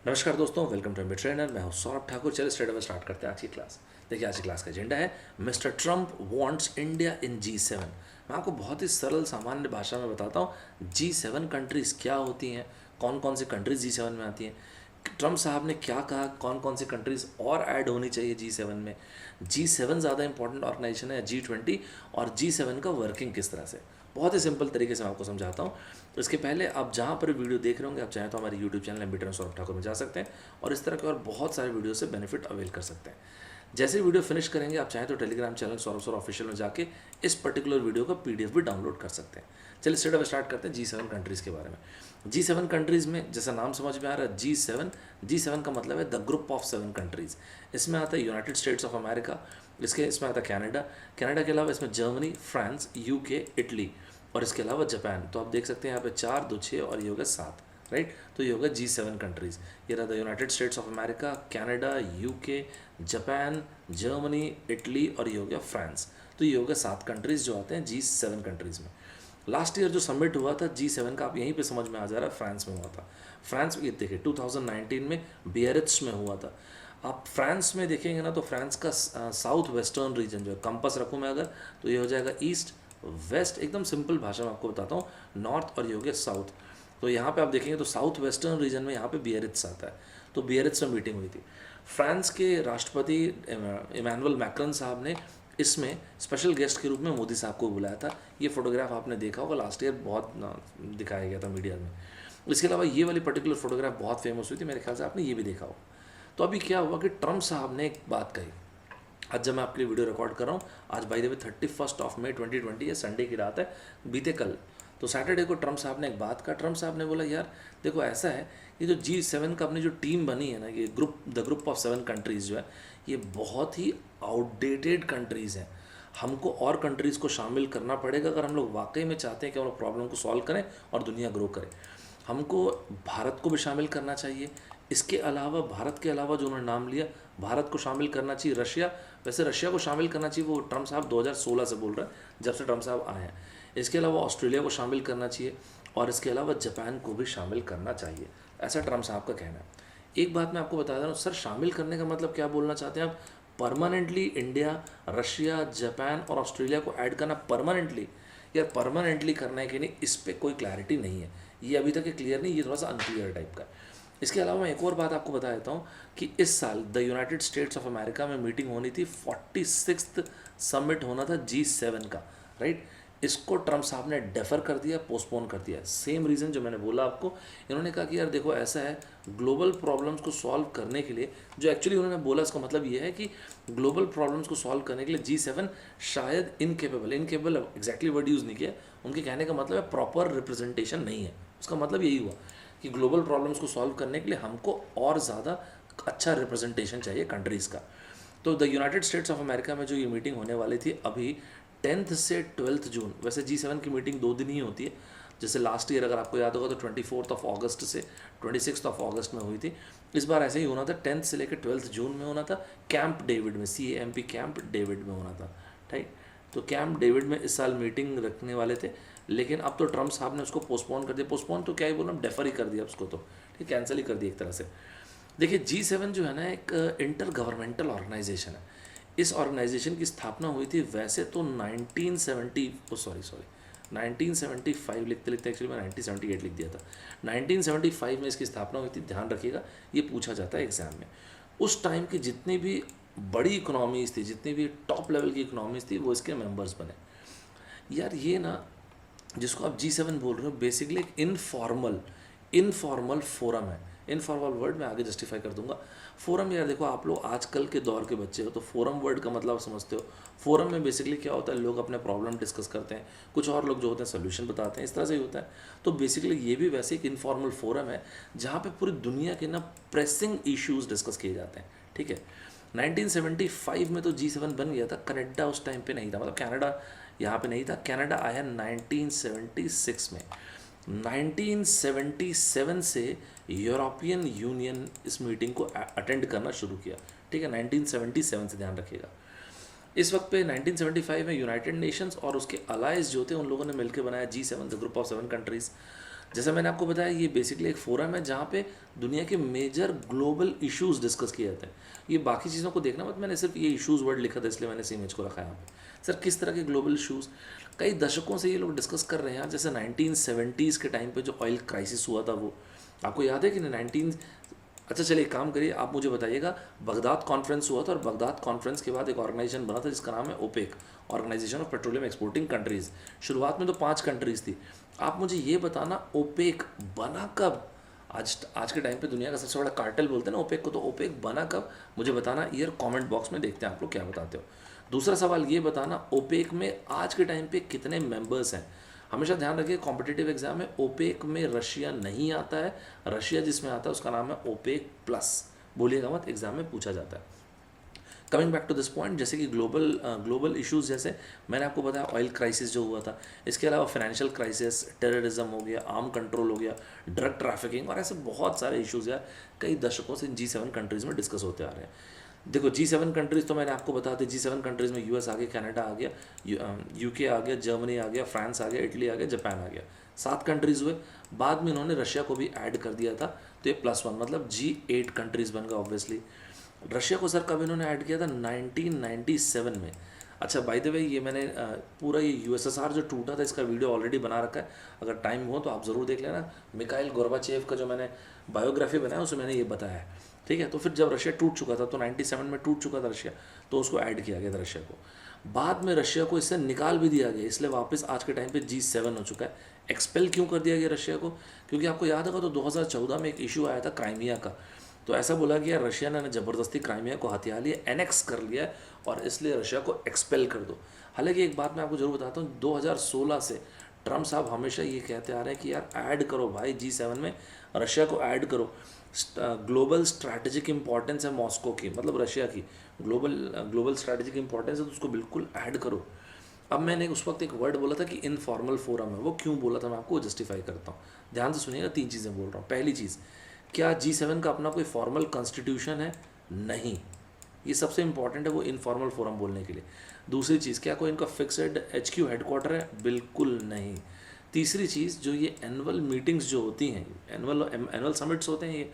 नमस्कार दोस्तों, welcome two MB trainer. मैं हूं सौरभ ठाकुर। चलिए स्ट्रेट अवे स्टार्ट करते हैं आज की क्लास। देखिए, आज की क्लास का एजेंडा है mister Trump wants India in G7। मैं आपको बहुत ही सरल सामान्य भाषा में बताता हूं G7 कंट्रीज़ क्या होती हैं, कौन कौन सी कंट्रीज़ G7 में आती हैं, ट्रंप साहब ने क्या कहा, कौन कौन सी कंट्रीज़ और ऐड होनी चाहिए G7 में। G7 ज़्यादा इंपॉर्टेंट ऑर्गेनाइजेशन है या G20, और G7 का वर्किंग किस तरह से, बहुत ही सिंपल तरीके से मैं आपको समझाता हूँ। इसके पहले आप जहाँ पर वीडियो देख रहे होंगे, आप चाहें तो हमारे YouTube channel MB trainer Saurabh Thakur में जा सकते हैं और इस तरह के और बहुत सारे वीडियो से बेनिफिट अवेल कर सकते हैं। जैसे ही वीडियो फिनिश करेंगे, आप चाहें तो Telegram channel Saurabh Saurabh official में जाके इस पर्टिकुलर वीडियो का पीडीएफ भी डाउनलोड कर सकते हैं। चलिए स्ट्रेट अवे स्टार्ट करते हैं G7 कंट्रीज़ के बारे में। G7 कंट्रीज़ में जैसा नाम समझ में आ रहा है G7 का मतलब है द ग्रुप ऑफ 7 कंट्रीज़। इसमें आता है यूनाइटेड स्टेट्स ऑफ अमेरिका, इसमें आता है कनाडा के अलावा इसमें जर्मनी, फ्रांस, यूके, इटली और इसके अलावा जापान। तो आप देख सकते हैं यहाँ पे 4, 2, 6 और ये होगा 7, राइट। तो ये होगा G7 कंट्रीज़। ये रहा United states of America, Canada, UK, Japan, Germany, Italy और ये हो गया फ्रांस। तो ये होगा 7 कंट्रीज़ जो आते हैं G7 कंट्रीज़ में। लास्ट ईयर जो समिट हुआ था G7 का, आप यहीं पे समझ में आ जा रहा है, फ्रांस में हुआ था। फ्रांस में ये देखिए 2019 में बियरिट्ज में हुआ था। आप फ्रांस में देखेंगे ना, तो फ्रांस का साउथ वेस्टर्न रीजन जो है, कंपास रखूँ मैं अगर, तो ये हो जाएगा ईस्ट वेस्ट। एकदम सिंपल भाषा में आपको बताता हूँ, नॉर्थ और ये हो गया साउथ। तो यहाँ पे आप देखेंगे तो साउथ वेस्टर्न रीजन में यहाँ पे बियरिट्ज आता है। तो बियरिट्ज में मीटिंग हुई थी। फ्रांस के राष्ट्रपति इमैनुअल मैक्रन साहब ने इसमें स्पेशल गेस्ट के रूप में मोदी साहब को बुलाया था। ये फोटोग्राफ आपने देखा होगा, लास्ट ईयर बहुत दिखाया गया था मीडिया में। इसके अलावा ये वाली पर्टिकुलर फोटोग्राफ बहुत फेमस हुई थी, मेरे ख्याल से आपने ये भी देखा होगा। तो अभी क्या हुआ कि ट्रंप साहब ने एक बात कही। आज जब मैं आपके लिए वीडियो रिकॉर्ड कर रहा हूँ, आज बाय द वे 31 मई 2020 है, संडे की रात है, बीते कल। तो सैटरडे को ट्रंप साहब ने एक बात कहा। ट्रंप साहब ने बोला, यार देखो ऐसा है, ये जो G7 का अपनी जो टीम बनी है ना, ये द ग्रुप ऑफ 7 कंट्रीज़ जो है, ये बहुत ही आउटडेटेड कंट्रीज़ हैं। हमको और कंट्रीज़ को शामिल करना पड़ेगा अगर हम लोग वाकई में चाहते हैं कि हम लोग प्रॉब्लम को सॉल्व करें और दुनिया ग्रो करे। हमको भारत को भी शामिल करना चाहिए। इसके अलावा भारत के अलावा जो उन्होंने नाम लिया, भारत को शामिल करना चाहिए, रशिया, वैसे रशिया को शामिल करना चाहिए, वो ट्रंप साहब 2016 से बोल रहे हैं, जब से ट्रंप साहब आए हैं। इसके अलावा ऑस्ट्रेलिया को शामिल करना चाहिए और इसके अलावा जापान को भी शामिल करना चाहिए, ऐसा ट्रंप साहब का कहना है। एक बात मैं आपको बता दे रहा हूँ, सर शामिल करने का मतलब क्या बोलना चाहते हैं आप? परमानेंटली इंडिया, रशिया, जापान और ऑस्ट्रेलिया को ऐड करना परमानेंटली? यार परमानेंटली करना है कि नहीं, इस पर कोई क्लैरिटी नहीं है। ये अभी तक क्लियर नहीं, ये थोड़ा सा अनक्लियर टाइप का है। इसके अलावा मैं एक और बात आपको बता देता हूँ कि इस साल the United states of America में मीटिंग होनी थी, 46th समिट होना था G7 का, राइट। इसको ट्रंप साहब ने डेफर कर दिया, पोस्टपोन कर दिया। सेम रीज़न जो मैंने बोला आपको। इन्होंने कहा कि यार देखो ऐसा है, ग्लोबल प्रॉब्लम्स को सॉल्व करने के लिए, जो एक्चुअली उन्होंने बोला इसका मतलब ये है कि ग्लोबल प्रॉब्लम्स को सॉल्व करने के लिए G7 शायद इनकेपेबल एग्जैक्टली वर्ड यूज़ नहीं किया। उनके कहने का मतलब है प्रॉपर रिप्रेजेंटेशन नहीं है। उसका मतलब यही हुआ कि ग्लोबल प्रॉब्लम्स को सॉल्व करने के लिए हमको और ज़्यादा अच्छा रिप्रेजेंटेशन चाहिए कंट्रीज़ का। तो the United states of America में जो ये मीटिंग होने वाली थी अभी 10th से 12th जून, वैसे G7 की मीटिंग 2 दिन ही होती है। जैसे लास्ट ईयर अगर आपको याद होगा तो 24 अगस्त से 26 अगस्त में हुई थी। इस बार ऐसे ही होना था, 10th से लेकर 12th जून में होना था, कैंप डेविड में, CAMP कैंप डेविड में होना था, ठीक। तो कैंप डेविड में इस साल मीटिंग रखने वाले थे, लेकिन अब तो ट्रंप साहब ने उसको पोस्टपोन कर दिया। पोस्टपोन तो क्या ही बोलूँ, डेफर ही कर दिया उसको, तो ठीक, कैंसिल ही कर दिया एक तरह से। देखिए G7 जो है ना, एक इंटर गवर्नमेंटल ऑर्गेनाइजेशन है। इस ऑर्गेनाइजेशन की स्थापना हुई थी वैसे तो 1975 लिखते लिखते एक्चुअली मैं 1978 लिख दिया था। 1975 में इसकी स्थापना हुई थी, ध्यान रखिएगा, ये पूछा जाता है एग्जाम में। उस टाइम की जितनी भी बड़ी इकोनॉमीज़ थी, जितनी भी टॉप लेवल की इकोनॉमीज़ थी, वो इसके मेंबर्स बने। यार ये ना, जिसको आप G7 बोल रहे हो, बेसिकली एक इनफॉर्मल फोरम है। इनफॉर्मल वर्ड मैं आगे जस्टिफाई कर दूंगा। फोरम, यार देखो आप लोग आजकल के दौर के बच्चे हो, तो फोरम वर्ड का मतलब समझते हो। फोरम में बेसिकली क्या होता है, लोग अपने प्रॉब्लम डिस्कस करते हैं, कुछ और लोग जो होते हैं सोल्यूशन बताते हैं, इस तरह से ही होता है। तो बेसिकली ये भी वैसे एक इनफॉर्मल फोरम है जहाँ पे पूरी दुनिया के ना प्रेसिंग इश्यूज डिस्कस किए जाते हैं, ठीक है। 1975 में तो G7 बन गया था। कनाडा उस टाइम पे नहीं था, मतलब कनाडा यहाँ पे नहीं था। कनाडा आया 1976 में। 1977 से यूरोपियन यूनियन इस मीटिंग को अटेंड करना शुरू किया, ठीक है, 1977 से, ध्यान रखिएगा। इस वक्त पे 1975 में यूनाइटेड नेशंस और उसके अलाइज जो थे, उन लोगों ने मिलकर बनाया G7, the group of 7 countries. जैसा मैंने आपको बताया, ये बेसिकली एक फोरम है जहाँ पे दुनिया के मेजर ग्लोबल इश्यूज डिस्कस किए जाते हैं। ये बाकी चीज़ों को देखना मत, मैंने सिर्फ ये इश्यूज वर्ड लिखा था इसलिए मैंने इस इमेज को रखा है यहाँ पे। सर किस तरह के ग्लोबल इश्यूज, कई दशकों से ये लोग डिस्कस कर रहे हैं। जैसे 1970s के टाइम पे जो ऑयल क्राइसिस हुआ था, वो आपको याद है कि 19, अच्छा चलिए एक काम करिए, आप मुझे बताइएगा, बगदाद कॉन्फ्रेंस हुआ था और बगदाद कॉन्फ्रेंस के बाद एक ऑर्गेनाइजेशन बना था जिसका नाम है OPEC, organization of petroleum exporting countries. शुरुआत में तो 5 कंट्रीज़ थी। आप मुझे ये बताना ओपेक बना कब? आज के टाइम पे दुनिया का सबसे बड़ा कार्टेल बोलते हैं ना ओपेक को, तो ओपेक बना कब? मुझे बताना ईयर, कमेंट बॉक्स में देखते हैं आप लोग क्या बताते हो। दूसरा सवाल ये बताना, ओपेक में आज के टाइम पे कितने मेंबर्स हैं? हमेशा ध्यान रखिए कॉम्पिटिटिव एग्जाम में ओपेक में रशिया नहीं आता है, रशिया जिसमें आता है उसका नाम है ओपेक प्लस। बोलिएगा मत, एग्जाम में पूछा जाता है। Coming back to this point, जैसे कि ग्लोबल इश्यूज, जैसे मैंने आपको बताया ऑयल क्राइसिस जो हुआ था, इसके अलावा फाइनेंशियल क्राइसिस, टेररिज्म हो गया, आर्म कंट्रोल हो गया, ड्रग ट्रैफिकिंग, और ऐसे बहुत सारे इश्यूज यार कई दशकों से G7 कंट्रीज़ में डिस्कस होते आ रहे हैं। देखो G7 कंट्रीज़ तो मैंने आपको बता दी, G7 कंट्रीज़ में यूएस आ गया, कनाडा आ गया, यूके आ गया, जर्मनी आ गया, फ्रांस आ गया, इटली आ गया, जापान आ गया, 7 कंट्रीज़ हुए। बाद में इन्होंने रशिया को भी ऐड कर दिया था, तो ये +1 मतलब G8 कंट्रीज़ बन गया ऑब्वियसली। रशिया को सर कब इन्होंने ऐड किया था? 1997 में। अच्छा बाय द वे, ये मैंने पूरा ये यूएसएसआर जो टूटा था इसका वीडियो ऑलरेडी बना रखा है, अगर टाइम हो तो आप ज़रूर देख लेना। मिखाइल गोर्बाचेव का जो मैंने बायोग्राफी बनाया उसमें मैंने ये बताया है, ठीक है। तो फिर जब रशिया टूट चुका था, तो 97 में टूट चुका था रशिया, तो उसको ऐड किया गया था रशिया को। बाद में रशिया को इससे निकाल भी दिया गया, इसलिए वापस आज के टाइम पे G7 हो चुका है। एक्सपेल क्यों कर दिया गया रशिया को? क्योंकि आपको याद होगा तो 2014 में एक इशू आया था क्राइमिया का, तो ऐसा बोला गया रशिया ने ज़बरदस्ती क्राइमिया को हथिया लिया, एनेक्स कर लिया, और इसलिए रशिया को एक्सपेल कर दो। हालांकि एक बात मैं आपको जरूर बताता हूँ, 2016 से ट्रम्प साहब हमेशा ये कहते आ रहे हैं कि यार ऐड करो भाई G7 में, रशिया को ऐड करो। ग्लोबल स्ट्रैटेजिक इंपॉर्टेंस है मॉस्को की, मतलब रशिया की ग्लोबल स्ट्रैटेजिक इंपॉर्टेंस है, तो उसको बिल्कुल ऐड करो। अब मैंने उस वक्त एक वर्ड बोला था कि इनफॉर्मल फोरम है, वो क्यों बोला था मैं आपको जस्टिफाई करता हूँ। ध्यान से सुनिएगा, 3 चीज़ें बोल रहा हूँ। पहली चीज़, क्या G7 का अपना कोई फॉर्मल कॉन्स्टिट्यूशन है? नहीं, ये सबसे इंपॉर्टेंट है वो इनफॉर्मल फोरम बोलने के लिए। दूसरी चीज़, क्या कोई इनका फिक्सड HQ हेडक्वार्टर है? बिल्कुल नहीं। तीसरी चीज़, जो ये एनुअल मीटिंग्स जो होती हैं, एनुअल समिट्स होते हैं ये,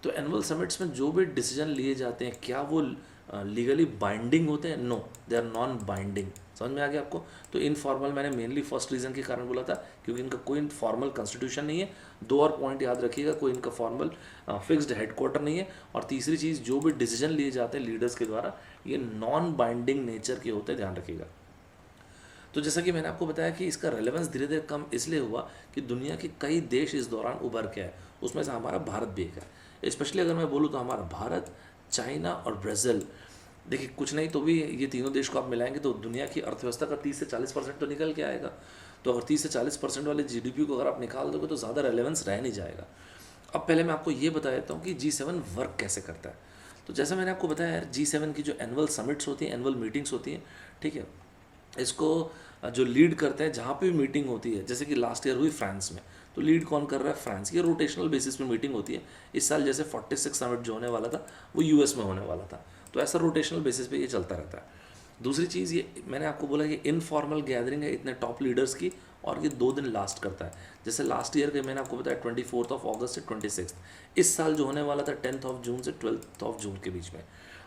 तो एनुअल समिट्स में जो भी डिसीजन लिए जाते हैं, क्या वो लीगली बाइंडिंग होते हैं? No, they are non binding. समझ में आ गया आपको? तो इनफॉर्मल मैंने मेनली फर्स्ट रीज़न के कारण बोला था, क्योंकि इनका कोई फॉर्मल कॉन्स्टिट्यूशन नहीं है। 2 और पॉइंट याद रखिएगा, कोई इनका फॉर्मल फिक्स्ड हेडक्वार्टर नहीं है, और तीसरी चीज़, जो भी डिसीजन लिए जाते हैं लीडर्स के द्वारा, ये नॉन बाइंडिंग नेचर के होते हैं, ध्यान रखिएगा। तो जैसा कि मैंने आपको बताया कि इसका रेलेवेंस धीरे धीरे कम इसलिए हुआ कि दुनिया के कई देश इस दौरान उभर के आए, उसमें से हमारा भारत भी एक है। स्पेशली अगर मैं बोलूँ तो हमारा भारत, चाइना और ब्राज़ील, देखिए कुछ नहीं तो भी ये तीनों देश को आप मिलाएंगे तो दुनिया की अर्थव्यवस्था का 30 से 40% तो निकल के आएगा। तो अगर 30 से 40% वाले GDP को अगर आप निकाल दोगे तो ज़्यादा रेलेवेंस रह नहीं जाएगा। अब पहले मैं आपको ये बता देता हूँ कि G7 वर्क कैसे करता है। तो जैसा मैंने आपको बताया यार, G7 की जो एनुअल समिट्स होती हैं, एनुअल मीटिंग्स होती हैं, ठीक है, इसको जो लीड करते हैं, जहाँ पे भी मीटिंग होती है, जैसे कि लास्ट ईयर हुई फ्रांस में, तो लीड कौन कर रहा है? फ्रांस। ये रोटेशनल बेसिस पे मीटिंग होती है। इस साल जैसे 46 समिट जो होने वाला था वो US में होने वाला था, तो ऐसा रोटेशनल बेसिस पे ये चलता रहता है। दूसरी चीज़, ये मैंने आपको बोला कि इनफॉर्मल गैदरिंग है इतने टॉप लीडर्स की, और ये 2 दिन लास्ट करता है। जैसे लास्ट ईयर के मैंने आपको बताया 24 अगस्त से 26, इस साल जो होने वाला था 10 जून से 12 जून के बीच में।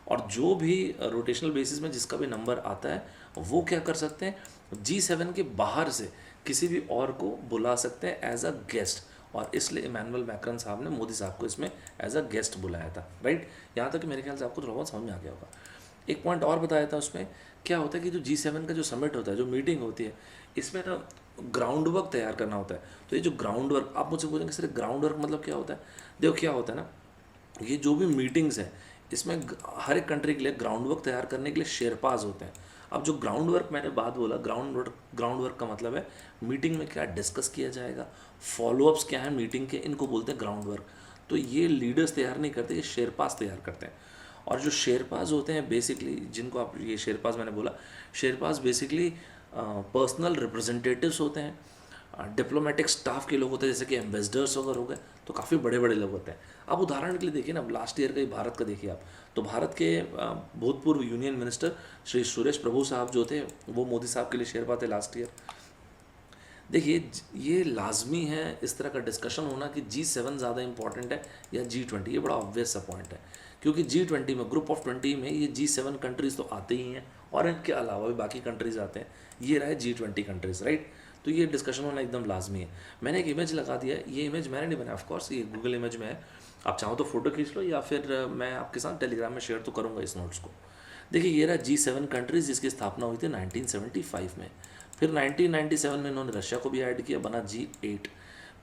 और जो भी रोटेशनल बेसिस में जिसका भी नंबर आता है, वो क्या कर सकते हैं, G7 के बाहर से किसी भी और को बुला सकते हैं एज अ गेस्ट, और इसलिए इमैनुअल मैक्रन साहब ने मोदी साहब को इसमें एज अ गेस्ट बुलाया था, राइट। यहाँ तक कि मेरे ख्याल से आपको थोड़ा बहुत समझ में आ गया होगा। एक पॉइंट और बताया था, उसमें क्या होता है कि जो G7 का जो समिट होता है, जो मीटिंग होती है, इसमें ना ग्राउंड वर्क तैयार करना होता है। तो ये जो ग्राउंड वर्क, आप मुझसे पूछेंगे सर ग्राउंड वर्क मतलब क्या होता है? देखो क्या होता है ना, ये जो भी मीटिंग्स हैं, इसमें हर एक कंट्री के लिए ग्राउंड वर्क तैयार करने के लिए शेरपाज होते हैं। अब जो ग्राउंड वर्क मैंने बात बोला, ग्राउंड वर्क का मतलब है मीटिंग में क्या डिस्कस किया जाएगा, फॉलोअप्स क्या है मीटिंग के, इनको बोलते हैं ग्राउंड वर्क। तो ये लीडर्स तैयार नहीं करते, ये शेरपाज तैयार करते हैं। और जो शेरपाज होते हैं बेसिकली, जिनको आप ये शेरपाज मैंने बोला, शेरपाज बेसिकली पर्सनल रिप्रेजेंटेटिव्स होते हैं, डिप्लोमेटिक स्टाफ के लोग होते हैं, जैसे कि एम्बेसडर्स वगैरह हो गए, तो काफ़ी बड़े बड़े लोग होते हैं। अब उदाहरण के लिए देखिए ना, लास्ट ईयर का ही भारत का देखिए आप, तो भारत के भूतपूर्व यूनियन मिनिस्टर श्री सुरेश प्रभु साहब जो थे, वो मोदी साहब के लिए शेरपा थे लास्ट ईयर। देखिए ये लाजमी है इस तरह का डिस्कशन होना कि G7 ज़्यादा इंपॉर्टेंट है या G20, ये बड़ा ऑब्वियस सा पॉइंट है, क्योंकि G20 में, ग्रुप ऑफ 20 में ये G7 कंट्रीज़ तो आते ही हैं और इनके अलावा भी बाकी कंट्रीज़ आते हैं, ये रहे G20 कंट्रीज़, राइट। तो ये डिस्कशन होना एकदम लाजमी है। मैंने एक इमेज लगा दिया है, ये इमेज मैंने नहीं बनाया ऑफकोर्स, ये गूगल इमेज में है, आप चाहो तो फोटो खींच लो या फिर मैं आपके साथ टेलीग्राम में शेयर तो करूँगा इस नोट्स को। देखिए ये रहा G7 कंट्रीज़ जिसकी स्थापना हुई थी 1975 में, फिर 1997 में इन्होंने रशिया को भी ऐड किया, बना G8,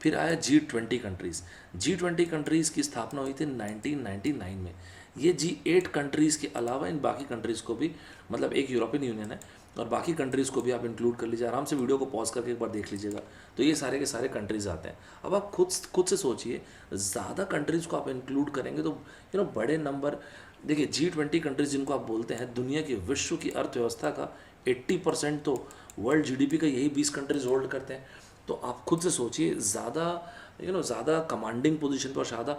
फिर आया G20 कंट्रीज़। G20 कंट्रीज़ की स्थापना हुई थी 1999 में। ये G8 कंट्रीज़ के अलावा इन बाकी कंट्रीज़ को भी, मतलब एक यूरोपियन यूनियन है और बाकी कंट्रीज़ को भी आप इंक्लूड कर लीजिए, आराम से वीडियो को पॉज करके एक बार देख लीजिएगा, तो ये सारे के सारे कंट्रीज़ आते हैं। अब आप खुद से सोचिए, ज़्यादा कंट्रीज़ को आप इंक्लूड करेंगे तो बड़े नंबर, देखिए G20 कंट्रीज़ जिनको आप बोलते हैं, दुनिया की, विश्व की अर्थव्यवस्था का 80% तो, वर्ल्ड जीडीपी का यही 20 कंट्रीज होल्ड करते हैं। तो आप खुद से सोचिए, ज़्यादा कमांडिंग पोजीशन पर, ज़्यादा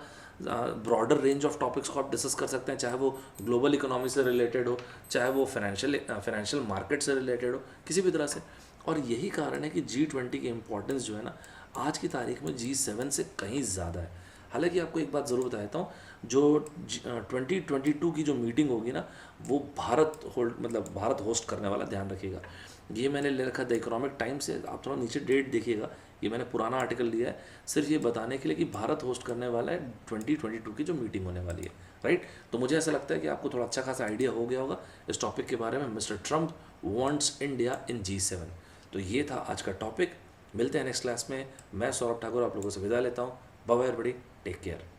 ब्रॉडर रेंज ऑफ टॉपिक्स को आप डिस्कस कर सकते हैं, चाहे वो ग्लोबल इकोनॉमी से रिलेटेड हो, चाहे वो फाइनेंशियल मार्केट से रिलेटेड हो, किसी भी तरह से। और यही कारण है कि G20 की इम्पोर्टेंस जो है ना, आज की तारीख में G7 से कहीं ज़्यादा है। हालांकि आपको एक बात ज़रूर बता देता हूँ, जो 2022 की जो मीटिंग होगी ना, वो भारत होस्ट करने वाला, ध्यान रखिएगा। ये मैंने ले रखा द इकोनॉमिक टाइम से, आप थोड़ा नीचे डेट देखिएगा, ये मैंने पुराना आर्टिकल लिया है सिर्फ ये बताने के लिए कि भारत होस्ट करने वाला है 2022 की जो मीटिंग होने वाली है, राइट। तो मुझे ऐसा लगता है कि आपको थोड़ा अच्छा खासा आइडिया हो गया होगा इस टॉपिक के बारे में, mister Trump wants India in G7। तो ये था आज का टॉपिक। मिलते हैं नेक्स्ट क्लास में। मैं सौरभ ठाकुर आप लोगों से विदा लेता हूँ। Bye bye everybody, take care.